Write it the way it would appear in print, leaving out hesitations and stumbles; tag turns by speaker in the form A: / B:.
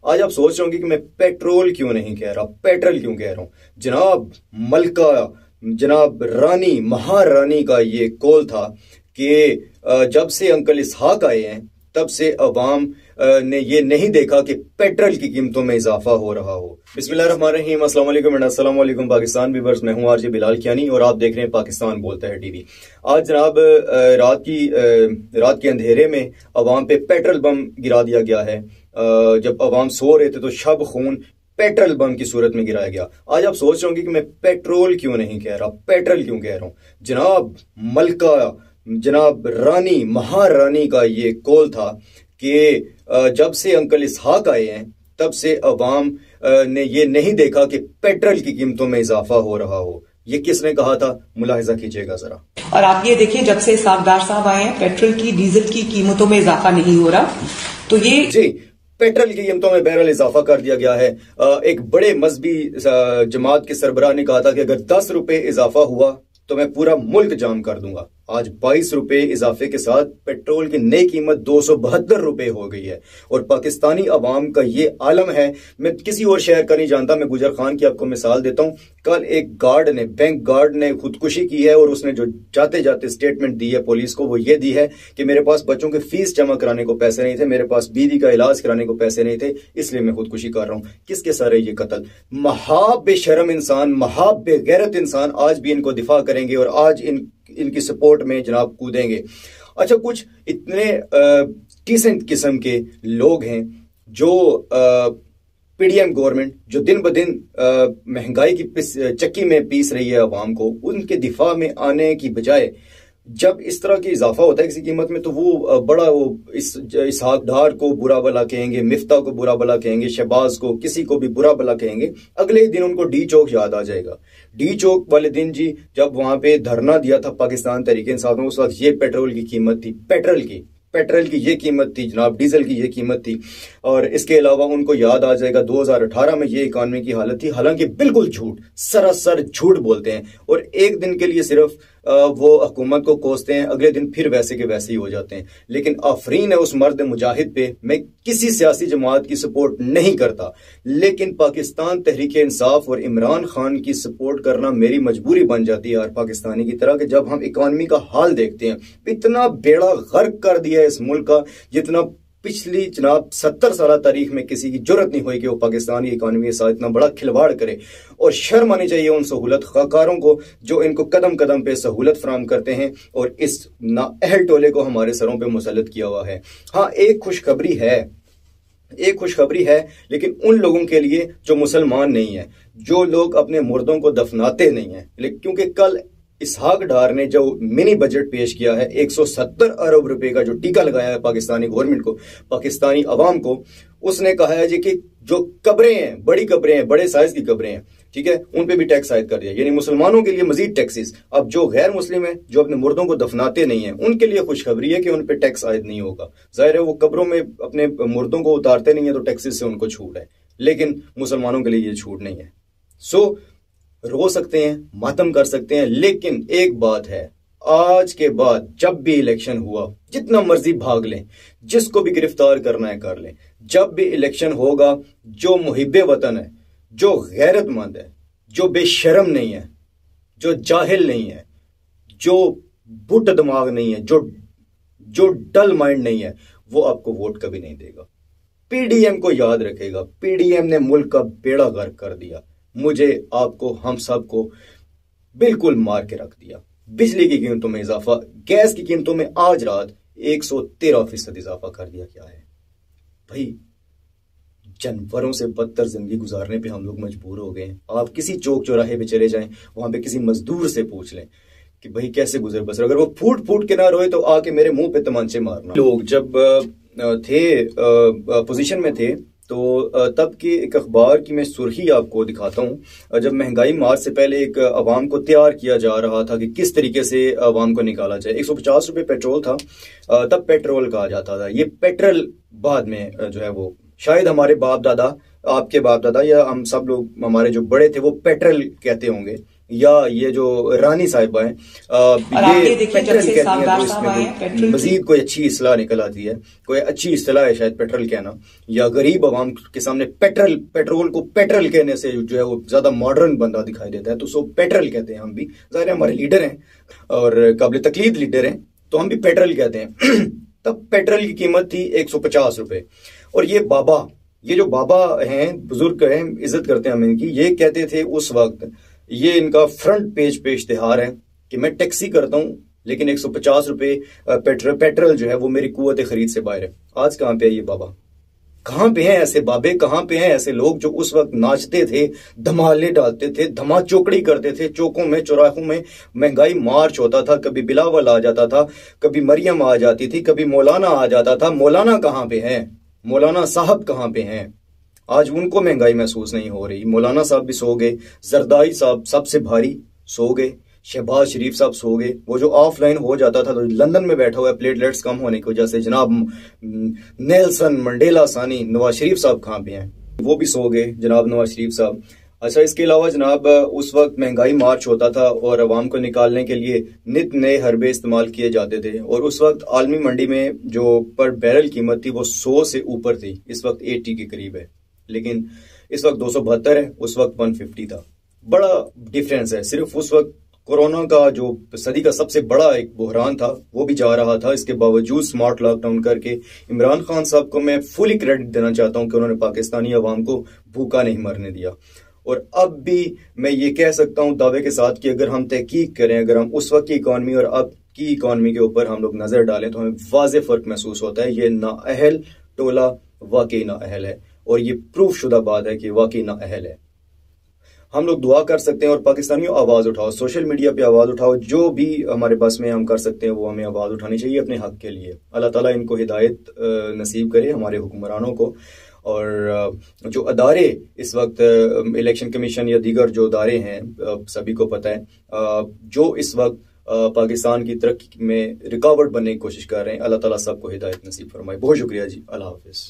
A: आज आप सोच रहे होंगे कि मैं पेट्रोल क्यों नहीं कह रहा, पेट्रोल क्यों कह रहा हूं। जनाब मलका, जनाब रानी, महारानी का ये कॉल था कि जब से अंकल इसहाक आए हैं तब से अवाम ने ये नहीं देखा कि पेट्रोल की कीमतों में इजाफा हो रहा हो। बिस्मिल्लाहिर्रहमानिर्रहीम, अस्सलाम वालेकुम, अस्सलाम वालेकुम पाकिस्तान व्यूअर्स। मैं हूं आरजे बिलाल कियानी और आप देख रहे हैं पाकिस्तान बोलता है टीवी। आज जनाब रात के अंधेरे में अवाम पे पेट्रोल बम गिरा दिया गया है। जब अवाम सो रहे थे तो शब खून पेट्रोल बम की सूरत में गिराया गया। आज आप सोच रहे होंगे कि मैं पेट्रोल क्यों नहीं कह रहा, पेट्रोल क्यों कह रहा हूं। जनाब मलका, जनाब रानी, महारानी का ये कॉल था कि जब से अंकल इसहाक आए हैं तब से अवाम ने ये नहीं देखा कि पेट्रोल की कीमतों में इजाफा हो रहा हो। ये किसने कहा था, मुलाहिजा कीजिएगा जरा।
B: और आप ये देखें, जब से इसहाकदार साहब आए हैं पेट्रोल की, डीजल की कीमतों में इजाफा नहीं हो रहा। तो ये
A: जी, पेट्रोल की कीमतों में बहरहाल इजाफा कर दिया गया है। एक बड़े मजहबी जमात के सरबराह ने कहा था कि अगर 10 रुपए इजाफा हुआ तो मैं पूरा मुल्क जाम कर दूंगा। आज 22 रुपए इजाफे के साथ पेट्रोल की नई कीमत 272 रुपए हो गई है और पाकिस्तानी अवाम का ये आलम है। मैं किसी और शहर का नहीं जानता, मैं गुजर खान की आपको मिसाल देता हूं। कल एक गार्ड ने, बैंक गार्ड ने खुदकुशी की है और उसने जो जाते जाते स्टेटमेंट दी है पुलिस को वो ये दी है कि मेरे पास बच्चों के फीस जमा कराने को पैसे नहीं थे, मेरे पास बीवी का इलाज कराने को पैसे नहीं थे, इसलिए मैं खुदकुशी कर रहा हूं। किसके सारे ये कत्ल, महाबेशरम इंसान, महाबेगैरत इंसान आज भी इनको दिफा करेंगे और आज इनकी सपोर्ट में जनाब कूदेंगे। अच्छा, कुछ इतने डिसेंट किस्म के लोग हैं जो पीडीएम गवर्नमेंट जो दिन ब दिन महंगाई की चक्की में पीस रही है अवाम को, उनके दिफा में आने की बजाय जब इस तरह की इजाफा होता है किसी कीमत में तो वो बड़ा इसहाक डार को बुरा भला कहेंगे, मिफ्ता को बुरा भला कहेंगे, शहबाज को, किसी को भी बुरा भला कहेंगे। अगले ही दिन उनको डी चौक याद आ जाएगा। डी चौक वाले दिन जी, जब वहां पे धरना दिया था पाकिस्तान तहरीक इंसाफ ने, उस वक्त ये पेट्रोल की कीमत थी, पेट्रोल की ये कीमत थी जनाब, डीजल की ये कीमत थी। और इसके अलावा उनको याद आ जाएगा 2018 में ये इकॉनमी की हालत थी। हालांकि बिल्कुल झूठ, सरासर झूठ बोलते हैं और एक दिन के लिए सिर्फ वो हुकूमत को कोसते हैं, अगले दिन फिर वैसे के वैसे ही हो जाते हैं। लेकिन आफरीन है उस मर्द मुजाहिद पे। मैं किसी सियासी जमात की सपोर्ट नहीं करता, लेकिन पाकिस्तान तहरीक इंसाफ और इमरान खान की सपोर्ट करना मेरी मजबूरी बन जाती है हर पाकिस्तानी की तरह कि जब हम इकॉनमी का हाल देखते हैं, इतना बेड़ा गर्क कर दिया है इस मुल्क का जितना पिछली जनाब 70 साल तारीख में किसी की जरूरत नहीं हुई कि वो पाकिस्तानी इकॉनमी के साथ इतना बड़ा खिलवाड़ करे। और शर्म आनी चाहिए उन सहूलत खाकारों को जो इनको कदम कदम पे सहूलत फराहम करते हैं और इस नाअहल टोले को हमारे सरों पे मुसल्लत किया हुआ है। हाँ, एक खुशखबरी है, लेकिन उन लोगों के लिए जो मुसलमान नहीं है, जो लोग अपने मुर्दों को दफनाते नहीं है। क्योंकि कल इसहाक डार ने जो मिनी बजट पेश किया है, 170 अरब रुपए का जो टीका लगाया है पाकिस्तानी गवर्नमेंट को, पाकिस्तानी अवाम को, उसने कहा है जी कि जो कब्रें हैं, बड़ी कब्रें हैं, बड़े साइज की कब्रें हैं, ठीक है, उन पे भी टैक्स आयद कर दिया। यानी मुसलमानों के लिए मजीद टैक्सेस। अब जो गैर मुस्लिम है, जो अपने मुर्दों को दफनाते नहीं है, उनके लिए खुशखबरी है कि उन पे टैक्स आयद नहीं होगा। जाहिर है वो कब्रों में अपने मुर्दों को उतारते नहीं है तो टैक्सेस से उनको छूट है, लेकिन मुसलमानों के लिए ये छूट नहीं है। सो रो सकते हैं, मातम कर सकते हैं, लेकिन एक बात है, आज के बाद जब भी इलेक्शन हुआ, जितना मर्जी भाग लें, जिसको भी गिरफ्तार करना है कर लें, जब भी इलेक्शन होगा, जो मुहिब्बे वतन है, जो गैरतमंद है, जो बेशरम नहीं है, जो जाहिल नहीं है, जो बुट दिमाग नहीं है, जो डल माइंड नहीं है, वो आपको वोट कभी नहीं देगा। पीडीएम को याद रखेगा, पीडीएम ने मुल्क का बेड़ा गर्क कर दिया, मुझे, आपको, हम सब को बिल्कुल मार के रख दिया। बिजली की कीमतों में इजाफा, गैस की कीमतों में आज रात 113% इजाफा कर दिया गया है। भाई, जानवरों से बदतर जिंदगी गुजारने पे हम लोग मजबूर हो गए हैं। आप किसी चौक चौराहे पे चले जाएं, वहां पे किसी मजदूर से पूछ लें कि भाई कैसे गुजर बसर, अगर वो फूट फूट के ना रोए तो आके मेरे मुंह पे तमांचे मारना। लोग जब थे पोजीशन में थे तो तब की एक अखबार की मैं सुर्खी आपको दिखाता हूं। जब महंगाई मार्च से पहले एक अवाम को तैयार किया जा रहा था कि किस तरीके से अवाम को निकाला जाए। 150 रुपए पेट्रोल था, तब पेट्रोल कहा जाता था। ये पेट्रोल बाद में जो है वो शायद हमारे बाप दादा, आपके बाप दादा या हम सब लोग, हमारे जो बड़े थे वो पेट्रोल कहते होंगे, یا یہ جو رانی صاحبہ ہیں یہ پیٹرل کہتی ہیں، تو اس میں مزید کوئی اچھی اصطلاح نکل آتی ہے، کوئی اچھی اصطلاح ہے شاید پیٹرل کہنا، یا غریب عوام کے سامنے پیٹرول کو پیٹرل کہنے سے جو ہے وہ زیادہ ماڈرن بندہ دکھائی دیتا ہے، تو سو پیٹرل کہتے ہیں ہم بھی، ظاہر ہمارے لیڈر ہیں اور قابل تقلید لیڈر ہیں تو ہم بھی پیٹرل کہتے ہیں۔ تب پیٹرل کی قیمت تھی 150 روپے، اور یہ جو بابا ہیں، بزرگ ہیں، عزت کرتے ہیں ہم ان کی، یہ کہتے تھے اس وقت، یہ ان کا فرنٹ پیج پہ اشتہار ہے کہ میں ٹیکسی کرتا ہوں لیکن 150 روپے پیٹرول جو ہے وہ میری قوت خرید سے باہر ہے۔ آج کہاں پہ ہے یہ بابا؟ کہاں پہ ہیں ایسے بابے؟ کہاں پہ ہیں ایسے لوگ جو اس وقت ناچتے تھے، دھمالے ڈالتے تھے، دھما چوکڑی کرتے تھے، چوکوں میں، چوراہوں میں مہنگائی مارچ ہوتا تھا، کبھی بلاول آ جاتا تھا، کبھی مریم آ جاتی تھی، کبھی مولانا آ جاتا تھا۔ مولانا کہاں پہ ہیں؟ مولانا صاحب کہاں پہ ہیں؟ آج ان کو مہنگائی محسوس نہیں ہو رہی۔ مولانا صاحب بھی سو گئے، زردائی صاحب سب سے بھاری سو گئے، شہباز شریف صاحب سو گئے۔ وہ جو آف لائن ہو جاتا تھا تو لندن میں بیٹھا ہوا ہے پلیٹلیٹس کم ہونے کی وجہ سے، جناب نیلسن منڈیلا ثانی نواز شریف صاحب کہاں پہ ہیں؟ وہ بھی سو گئے جناب نواز شریف صاحب۔ اچھا، اس کے علاوہ جناب اس وقت مہنگائی مارچ ہوتا تھا اور عوام کو نکالنے کے لیے نت نئے حربے استعمال کیے جاتے تھے، اور اس وقت عالمی منڈی میں جو پر بیرل قیمت تھی وہ 100 سے اوپر تھی، اس وقت 80 کے قریب ہے، لیکن اس وقت 272 ہے، اس وقت 150 تھا۔ بڑا ڈیفرنس ہے۔ صرف اس وقت کورونا کا جو صدی کا سب سے بڑا ایک بحران تھا وہ بھی جا رہا تھا، اس کے باوجود سمارٹ لاک ڈاؤن کر کے عمران خان صاحب کو میں فلی کریڈٹ دینا چاہتا ہوں کہ انہوں نے پاکستانی عوام کو بھوکا نہیں مرنے دیا۔ اور اب بھی میں یہ کہہ سکتا ہوں دعوے کے ساتھ کہ اگر ہم تحقیق کریں، اگر ہم اس وقت کی اکانومی اور اب کی اکانومی کے اوپر ہم لوگ نظر ڈالیں تو ہمیں واضح فرق محسوس ہوتا ہے۔ یہ نااہل ٹولہ واقعی نااہل ہے، اور یہ پروف شدہ بات ہے کہ واقعی نااہل ہے۔ ہم لوگ دعا کر سکتے ہیں، اور پاکستانیوں آواز اٹھاؤ، سوشل میڈیا پہ آواز اٹھاؤ، جو بھی ہمارے بس میں ہم کر سکتے ہیں وہ ہمیں آواز اٹھانی چاہیے اپنے حق کے لیے۔ اللہ تعالیٰ ان کو ہدایت نصیب کرے، ہمارے حکمرانوں کو، اور جو ادارے اس وقت الیکشن کمیشن یا دیگر جو ادارے ہیں سبھی کو پتہ ہے جو اس وقت پاکستان کی ترقی میں رکاوٹ بننے کی کوشش کر رہے ہیں، اللہ تعالیٰ سب کو ہدایت نصیب فرمائے۔ بہت شکریہ جی، اللہ حافظ۔